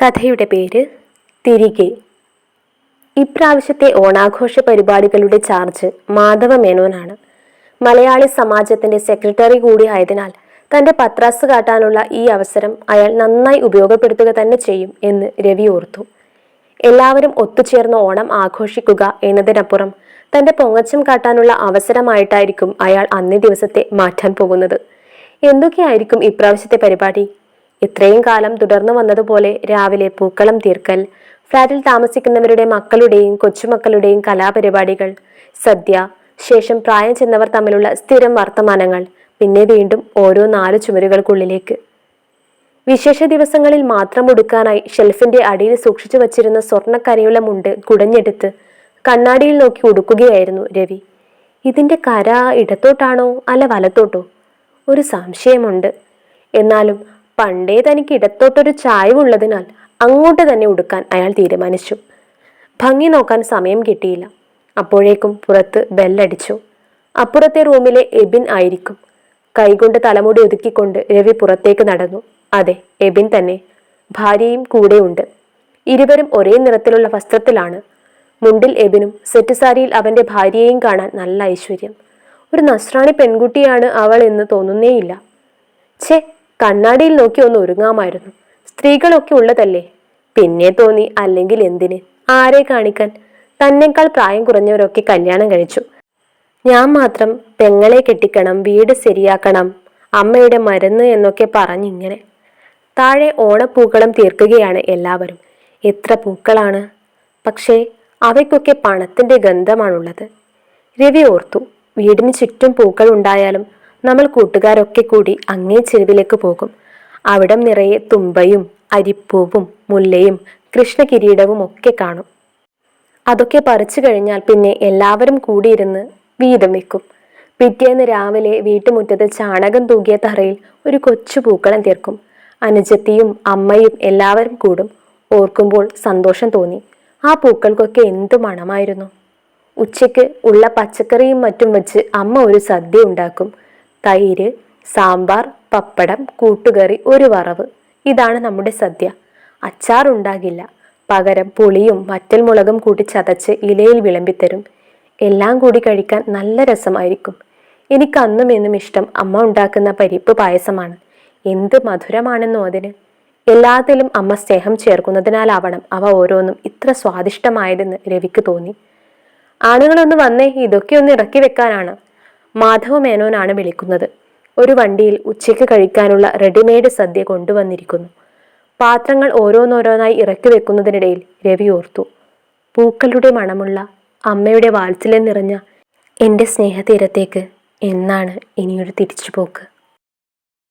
കഥയുടെ പേര് തിരികെ. ഇപ്രാവശ്യത്തെ ഓണാഘോഷ പരിപാടികളുടെ ചാർജ് മാധവ മേനോനാണ്. മലയാളി സമാജത്തിന്റെ സെക്രട്ടറി കൂടി ആയതിനാൽ തന്റെ പത്രാസ് കാട്ടാനുള്ള ഈ അവസരം അയാൾ നന്നായി ഉപയോഗപ്പെടുത്തുക തന്നെ ചെയ്യും എന്ന് രവി ഓർത്തു. എല്ലാവരും ഒത്തുചേർന്ന് ഓണം ആഘോഷിക്കുക എന്നതിനപ്പുറം തന്റെ പൊങ്ങച്ചം കാട്ടാനുള്ള അവസരമായിട്ടായിരിക്കും അയാൾ അന്നേ ദിവസത്തെ മാറ്റാൻ പോകുന്നത്. എന്തൊക്കെയായിരിക്കും ഇപ്രാവശ്യത്തെ പരിപാടി? ഇത്രയും കാലം തുടർന്നു വന്നതുപോലെ രാവിലെ പൂക്കളം തീർക്കൽ, ഫ്ലാറ്റിൽ താമസിക്കുന്നവരുടെ മക്കളുടെയും കൊച്ചുമക്കളുടെയും കലാപരിപാടികൾ, സദ്യ, ശേഷം പ്രായം ചെന്നവർ തമ്മിലുള്ള സ്ഥിരം വർത്തമാനങ്ങൾ, പിന്നെ വീണ്ടും ഓരോ 4 ചുമരുകൾക്കുള്ളിലേക്ക്. വിശേഷ ദിവസങ്ങളിൽ മാത്രം ഉടുക്കാനായി ഷെൽഫിന്റെ അടിയിൽ സൂക്ഷിച്ചു വച്ചിരുന്ന സ്വർണ്ണക്കരയുള്ള മുണ്ട് കുടഞ്ഞെടുത്ത് കണ്ണാടിയിൽ നോക്കി ഉടുക്കുകയായിരുന്നു രവി. ഇതിന്റെ കര ഇടത്തോട്ടാണോ അല്ല വലത്തോട്ടോ? ഒരു സംശയമുണ്ട്. എന്നാലും പണ്ടേ തനിക്ക് ഇടത്തോട്ടൊരു ചായവുള്ളതിനാൽ അങ്ങോട്ട് തന്നെ ഉടുക്കാൻ അയാൾ തീരുമാനിച്ചു. ഭംഗി നോക്കാൻ സമയം കിട്ടിയില്ല. അപ്പോഴേക്കും പുറത്ത് ബെല്ലടിച്ചു. അപ്പുറത്തെ റൂമിലെ എബിൻ ആയിരിക്കും. കൈകൊണ്ട് തലമുടി ഒതുക്കിക്കൊണ്ട് രവി പുറത്തേക്ക് നടന്നു. അതെ, എബിൻ തന്നെ. ഭാര്യയും കൂടെയുണ്ട്. ഇരുവരും ഒരേ നിറത്തിലുള്ള വസ്ത്രത്തിലാണ്. മുണ്ടിൽ എബിനും സെറ്റ് സാരിയിൽ അവന്റെ ഭാര്യയെയും കാണാൻ നല്ല ഐശ്വര്യം. ഒരു നസ്രാണി പെൺകുട്ടിയാണ് അവൾ എന്ന് തോന്നുന്നേയില്ല. ഛേ, കണ്ണാടിയിൽ നോക്കി ഒന്ന് ഒരുങ്ങാമായിരുന്നു. സ്ത്രീകളൊക്കെ ഉള്ളതല്ലേ. പിന്നെ തോന്നി, അല്ലെങ്കിൽ എന്തിന്, ആരെ കാണിക്കാൻ? തന്നെക്കാൾ പ്രായം കുറഞ്ഞവരൊക്കെ കല്യാണം കഴിച്ചു. ഞാൻ മാത്രം പെങ്ങളെ കെട്ടിക്കണം, വീട് ശരിയാക്കണം, അമ്മയുടെ മരുന്ന് എന്നൊക്കെ പറഞ്ഞിങ്ങനെ. താഴെ ഓണപ്പൂക്കളം തീർക്കുകയാണ് എല്ലാവരും. എത്ര പൂക്കളാണ്! പക്ഷേ അവയ്ക്കൊക്കെ പണത്തിന്റെ ഗന്ധമാണുള്ളത്. രവി ഓർത്തു, വീടിന് ചുറ്റും പൂക്കൾ ഉണ്ടായാലും നമ്മൾ കൂട്ടുകാരൊക്കെ കൂടി അങ്ങേ ചെരുവിലേക്ക് പോകും. അവിടം നിറയെ തുമ്പയും അരിപ്പൂവും മുല്ലയും കൃഷ്ണകിരീടവും ഒക്കെ കാണും. അതൊക്കെ പറിച്ചു കഴിഞ്ഞാൽ പിന്നെ എല്ലാവരും കൂടിയിരുന്ന് വീതം വെക്കും. പിറ്റേന്ന് രാവിലെ വീട്ടുമുറ്റത്ത് ചാണകം തൂകിയ തറയിൽ ഒരു കൊച്ചു പൂക്കളം തീർക്കും. അനുജത്തിയും അമ്മയും എല്ലാവരും കൂടും. ഓർക്കുമ്പോൾ സന്തോഷം തോന്നി. ആ പൂക്കൾക്കൊക്കെ എന്തു മണമായിരുന്നു! ഉച്ചയ്ക്ക് ഉള്ള പച്ചക്കറിയും മറ്റും വെച്ച് അമ്മ ഒരു സദ്യ ഉണ്ടാക്കും. തൈര്, സാമ്പാർ, പപ്പടം, കൂട്ടുകറി, ഒരു വറവ്. ഇതാണ് നമ്മുടെ സദ്യ. അച്ചാറുണ്ടാകില്ല. പകരം പുളിയും വറ്റൽ മുളകും കൂട്ടി ചതച്ച് ഇലയിൽ വിളമ്പിത്തരും. എല്ലാം കൂടി കഴിക്കാൻ നല്ല രസമായിരിക്കും. എനിക്ക് അന്നും എന്നും ഇഷ്ടം അമ്മ ഉണ്ടാക്കുന്ന പരിപ്പ് പായസമാണ്. എന്ത് മധുരമാണെന്നോ അതിന്! എല്ലാത്തിലും അമ്മ സ്നേഹം ചേർക്കുന്നതിനാലാവണം അവ ഓരോന്നും ഇത്ര സ്വാദിഷ്ടമായതെന്ന് രവിക്ക് തോന്നി. ആണുങ്ങളൊന്ന് വന്നേ, ഇതൊക്കെ ഒന്ന് ഇറക്കി വെക്കാനാണ്. മാധവ മേനോനാണ് വിളിക്കുന്നത്. ഒരു വണ്ടിയിൽ ഉച്ചയ്ക്ക് കഴിക്കാനുള്ള റെഡിമെയ്ഡ് സദ്യ കൊണ്ടുവന്നിരിക്കുന്നു. പാത്രങ്ങൾ ഓരോന്നോരോന്നായി ഇറക്കി വെക്കുന്നതിനിടയിൽ രവി ഓർത്തു, പൂക്കളുടെ മണമുള്ള അമ്മയുടെ വാത്സല്യം നിറഞ്ഞ എൻ്റെ സ്നേഹതീരത്തേക്ക് എന്നാണ് ഇനിയൊരു തിരിച്ചുപോക്ക്?